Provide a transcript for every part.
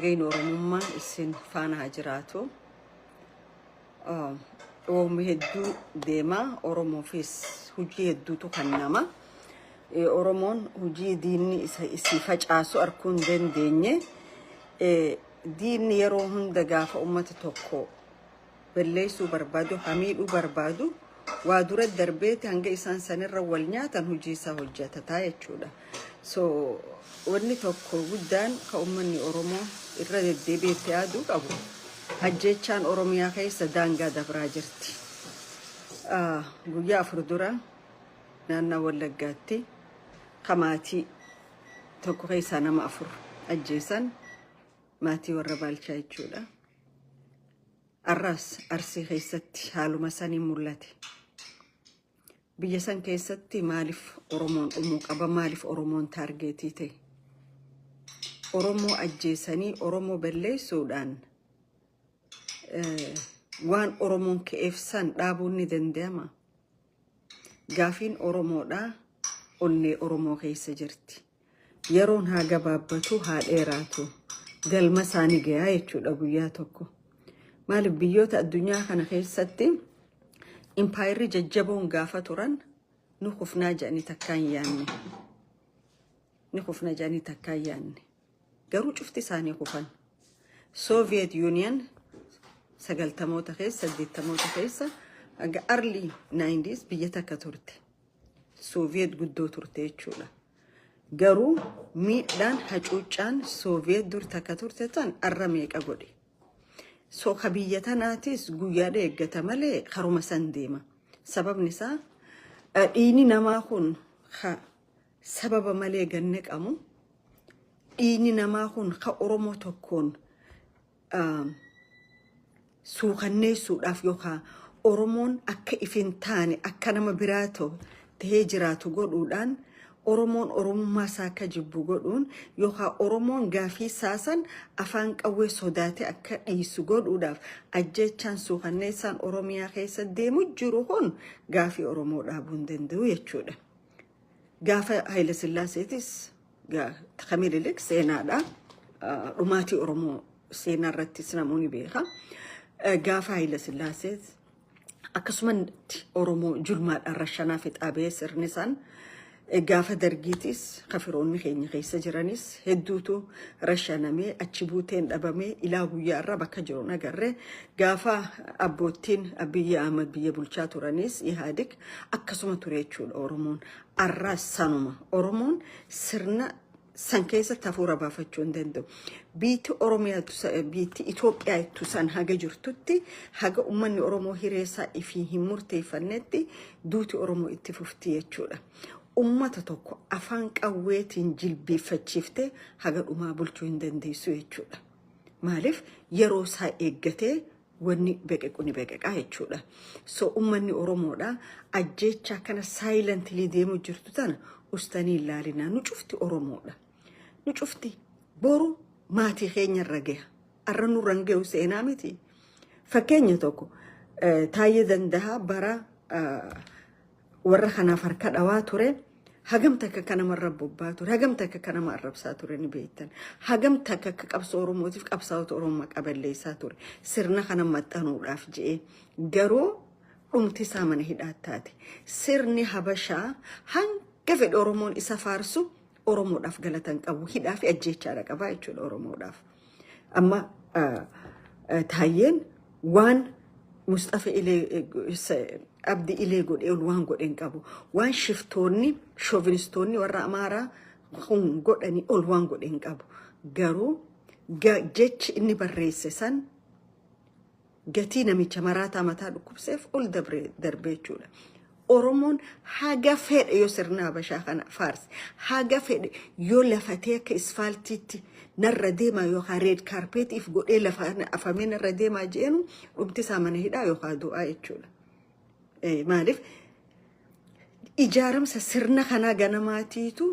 Gain Oromummaan isin faana jiraatu. Oomisha hedduu deema. Oromoofis hojii hedduutu kan nama. Oromoon hojii diinni isii facaasu arguun dandeenye. Diinni yeroo hunda gaafa uummata tokko balleessuu barbaadu, hamiidhuu barbaadu, waa dura darbeeti hanga isaan sanirra wal nyaatan hojii isaa hojjetataa jechuudha. So wanni tokko guddaan ka uummanni Oromoo irra deddeebiitti yaaduu qabu. Ajjechaan Oromiyaa keessa daangaa dabraa jirti. Guyyaa 4 dura naannoo Wallaggaatti maatii tokko keessa nama 4 ajjeesan maatii warra Baalchaa jechuudha. Arras Arsii keessatti haaluma sanii mul'ate. Biyya san keessatti maaliif Oromoon dhumuu qaba? Maaliif Oromoon taargeetii ta'e? Oromoo ajjeesanii Oromoo balleessuudhaan waan Oromoon keefsan dhaabuun ni danda'ama. Gaafiin Oromoodhaa onnee Oromoo keessa jirti. Yeroon haa gabaabbatu haa dheeraatu galma isaanii gahaa jechuudha guyyaa tokko. Maaliif biyyoota addunyaa kana keessatti impaayirri jajjaboon gaafa turan nu kufnaa jedhanii takkaan yaanne. Ni kufna jedhanii takkaan yaanne. Garuu cufti isaanii kufan. Soviet Union 90moota keessa 80moota keessa aga early 90s biyya takka turte. Soviet guddoo turte jechuudha. Garuu miidhaan hacuuccaan Soviet dur takka turte tan arra meeqa godhe. So biyya tanaatis guyyaadha eeggata malee karuma san deema. Sababni isaa dhiini namaa kun sababa malee ganne qabu. Dhiini namaa kun ka Oromoo tokkoon suukanneessuudhaaf yookaan Oromoon akka ifin taane akka nama biraa ta'ee jiraatu godhuudhaan Oromoon Oromummaa isaa akka jibbu godhuun yookaan Oromoon gaafii saasan afaan qawwee sodaate akka dhiisu godhuudhaaf ajjechaan suukanneessaan Oromiyaa keessa deemu jiru kun gaafii Oromoo dhaabuu hin danda'u jechuudha. Gaafa Haile Sillaaseetis Kamililik seenaadha. Dhumaatii Oromoo seenaa irrattis namoonni beeka. Gaafa Haile Sillaaseet akkasumatti Oromoo julmaadhaan rashanaa fixaabee sirni isaan gaafa dargiitis kafiroonni keenya keessa jiranis hedduutu rashanamee achi buuteen dhabamee ilaa guyyaa irra bakka jiru nagarree gaafa abboottiin Abiyyi Ahmad biyya bulchaa turanis Ihaadig akkasuma ture jechuudha. Oromoon arraas sanuma. Oromoon sirna san keessatti hafuura baafachuu hin danda'u. Biitti Oromiyaa biitti Itoophiyaa itti san haga jirtutti haga uummanni Oromoo hireessaa ifii hin murteeffannetti duuti Oromoo itti fufti jechuudha. Ummata tokko afaan qawweetiin jilbeeffachiiftee haga dhumaa bulchuu hin dandeessu jechuudha. Maaliif yeroo isaa eeggatee wanni beqequ ni beqeqaa jechuudha. So uummanni Oromoodhaa ajjechaa kana saayilantili deemu jirtu tana ustaanii ilaalinaa. Nu cufti Oromoodha. Nu cufti boru maatii keenya irra gaha. Arra nurra hin gahu seenaa miti. Fakkeenya tokko Taayyee Dandahaa bara warra kanaaf harka dhawaa ture. Hagam takka kana marra bobbaa ture. Hagam takka kana marrabsaa ture ni beektan. Hagam takka qabsoo Oromootiif qabsaa'ota Oromoo qaballeessaa ture. Sirna kana maxxanuudhaaf je'ee garuu dhumti isaa mana hidhaatti. Sirni Habashaa hanga fedhe Oromoon isa faarsu Oromoodhaaf galatan qabu. Hidhaa fi ajjechaadha qabaa jechuudha Oromoodhaaf. Amma Taayyeen waan Mustafa Abdi Ilee godhee waan godhen qabu. Waan shiftoonni, shoovinistoonni warra Amaaraa kun godhanii ol waan godhen qabu. Garuu jechi inni barreesse san gatii namicha maraataa mataa dhukkubseef ol darbee jechuudha. Oromoon haga fedhe yoo sirna Habashaa kana faarse, haga fedhe yoo lafatee akka isfaaltiitti narra deemaa yookaan reed kaarpeetiif godhee lafa afamee narra deemaa jeenu dhumti isaa mana hidhaa yookaan du'aa jechuudha. Maaliif ijaaramsa sirna kanaa ganamaatiitu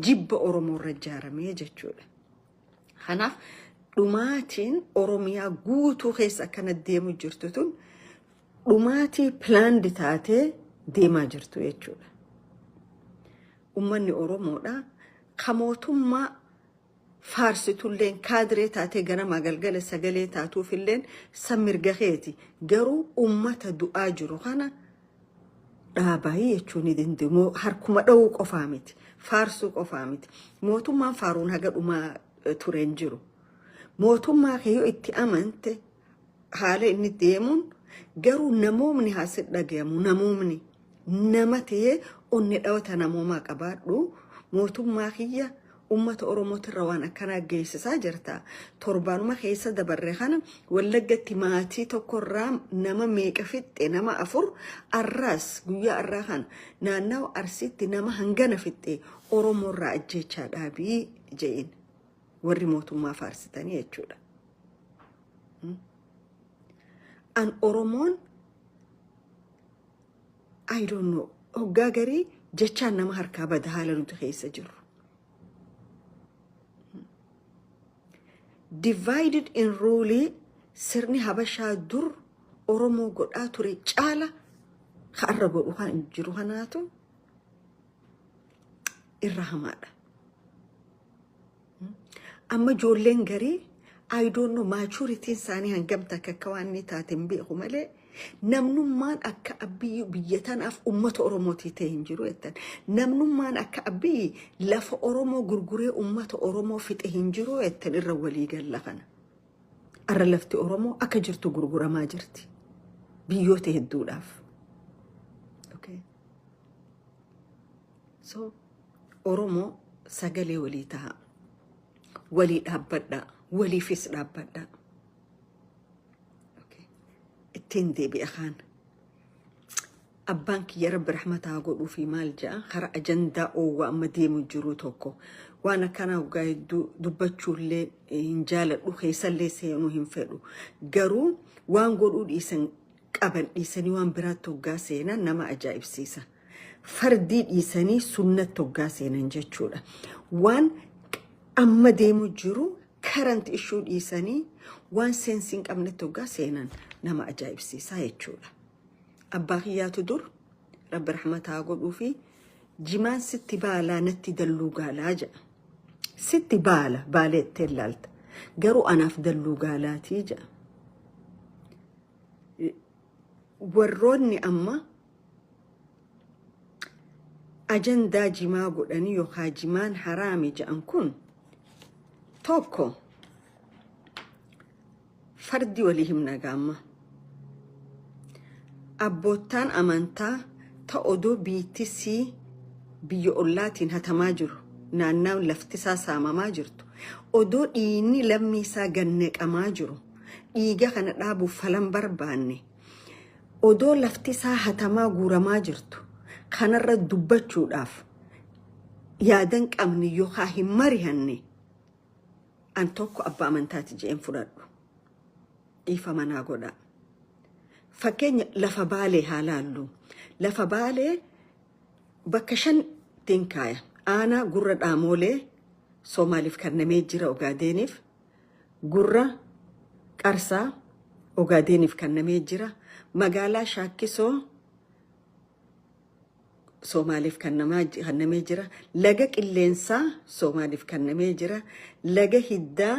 jibba Oromoo irra ijaaramee jechuudha. Kanaaf dhumaatiin Oromiyaa guutuu keessa akkana deemu jirtu tun dhumaatii pilaandi taatee deemaa jirtu jechuudha. Uummanni Oromoodhaa ka mootummaa faarsitulleen kaadiree taatee ganama galgala sagalee taatuufilleen samirgaheeti garuu ummata du'aa jiru kana dhaabaayii jechuun ni dandeemo harkuma dha'uu qofaa miti faarsuu qofaa miti mootummaan faaruun haga dhumaa tureen jiru mootummaa kayyoo itti amante haala inni deemuun garuu namoomni haasid dhagayamu namoomni nama ta'ee onni dhawata namoomaa qabaadhu mootummaa kiyya ummata oromootirra waan akkanaa geessisaa jirta torbaanuma keessa dabarre kana wallaggatti maatii tokkorraa nama meeqa fixxe nama 4 arraas guyyaa arraa kana naannawa arsiitti nama hangana fixxe oromoorraa ajjechaa dhaabii je'in warri mootummaa faarsitanii jechuudha. An Oromoon I don't know hoggaa garii jechaan nama harkaa bada haala nuti keessa jiru. Divided in rule sirni habashaa dur Oromoo godhaa ture caala har'a godhu kan jiru kanaatu irra hamaadha. Amma ijoolleen garii I don't know maturity isaanii hangamta akka waan ni taateen beeku malee namnummaan akka abbii biyyatanaaf ummata Oromootii ta'e hin jiru jettan namnummaan akka abbii lafa Oromoo gurguree ummata Oromoo fixe hin jiru jettan irra walii galla kana arra lafti Oromoo akka jirtu gurguramaa jirti biyyoota hedduudhaaf okay so Oromoo sagalee walii ta'a walii dhaabbadha waliifis dhaabbadha ittiin deebi'a kaan abbaan kiyya rabbi rahmataa godhuu fi maal ja'a hara ajandaa oowwa amma deemu jiru tokko waan akkanaa hoggaa hedduu dubbachuullee hin jaaladhu keessallee seenuu hin fedhu garuu waan godhuu dhiisan qaban dhiisanii waan biraatti hoggaa seenan nama ajaa'ibsiisa fardii dhiisanii sunnatti hoggaa seenan jechuudha waan amma deemu jiru current issue dhiisanii waan seensiin qabnetti hoggaa seenan nama ajaa'ibsiisaa jechuudha. Abbaa kiyyaatu dur rabbi rahmataa godhuu fi jimaan sitti baalaa natti dalluu gaalaa jedha. Sitti baala baaleettee ilaalta garuu anaaf dalluu gaalaatii jedha. Warroonni amma ajandaa jimaa godhanii yookaan jimaan haraami jedhan kun tokko fardi walii himna gaamma abboottaan amantaa ta odoo biittisii biyya ollaatiin hatamaa jiru naannaan laftisaa saamamaa jirtu odoo dhiinni lammiisaa ganneqamaa jiru dhiiga kana dhaabuuf falan barbaanne odoo laftisaa hatamaa guuramaa jirtu kanarra dubbachuudhaaf yaadan qabni yookaan hin marihanne an tokko abbaa amantaati je'en fudhadhu ifa manaa godha fakkeenya lafa baalee haalaallu lafa baalee bakka 5 tinkaaya aanaa gurra dhaamolee Soomaaliif kannamee jira Ogaadeeniif gurra qarsaa Ogaadeeniif kannamee jira magaalaa Shaakkisoo Soomaaliif kannamee jira laga qilleensaa Soomaaliif kannamee jira laga hiddaa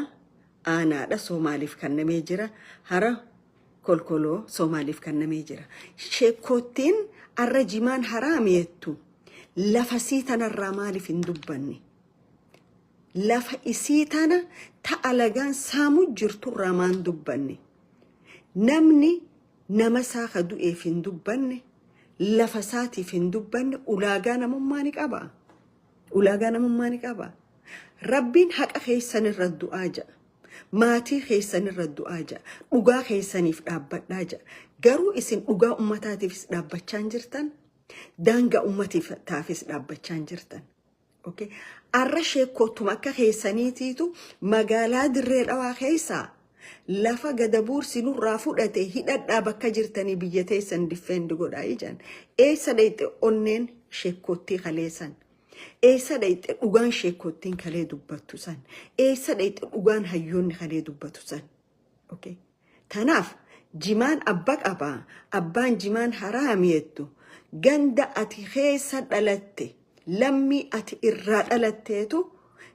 aanaadha Soomaaliif kannamee jira hara kolkoloo Soomaaliif kannamee jira sheekootiin arra jimaan haraamiyeettu lafa sii tanarraa maaliif hin dubbanne lafa isii tana ta'a lagaan saamuu jirtu irraa maan dubbanne namni nama isaa ka du'eef hin dubbanne lafa saatiif hin dubbanne ulaagaa namummaa ni qaba ulaagaa namummaa ni qaba rabbiin haqa keessan irra du'aa ja'a maatii keessan irra du'aa ja'a dhugaa keessaniif dhaabbadhaa ja'a garuu isin dhugaa ummataatiifis dhaabbachaa jirtan daangaa ummatiif taafis dhaabbachaa jirtan okay arra sheekoottuma akka keessaniitiitu magaalaa dirree dhawaa keessaa lafa gadabuur sinurraa fudhate hidhadhaa bakka jirtanii biyya teessan difeend godhaa ijaan eessa dhayxe onneen sheekoottii kaleessan eessa dhayxe dhugaan sheekoottiin kalee dubbattu san eessa dhayxe dhugaan hayyoonni kalee dubbatu san okay tanaaf jimaan abba qabaa abbaan jimaan haraamiyeettu ganda ati keessa dhalatte lammii ati irraa dhalatteetu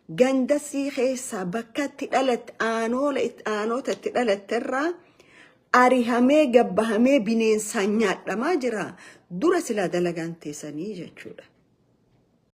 gandasii keessa bakkatti dhalat aanootatti dhalatterraa arihamee gabbahamee bineensaan nyaadhamaa jira dura silaa dalagaan teessanii jechuudha.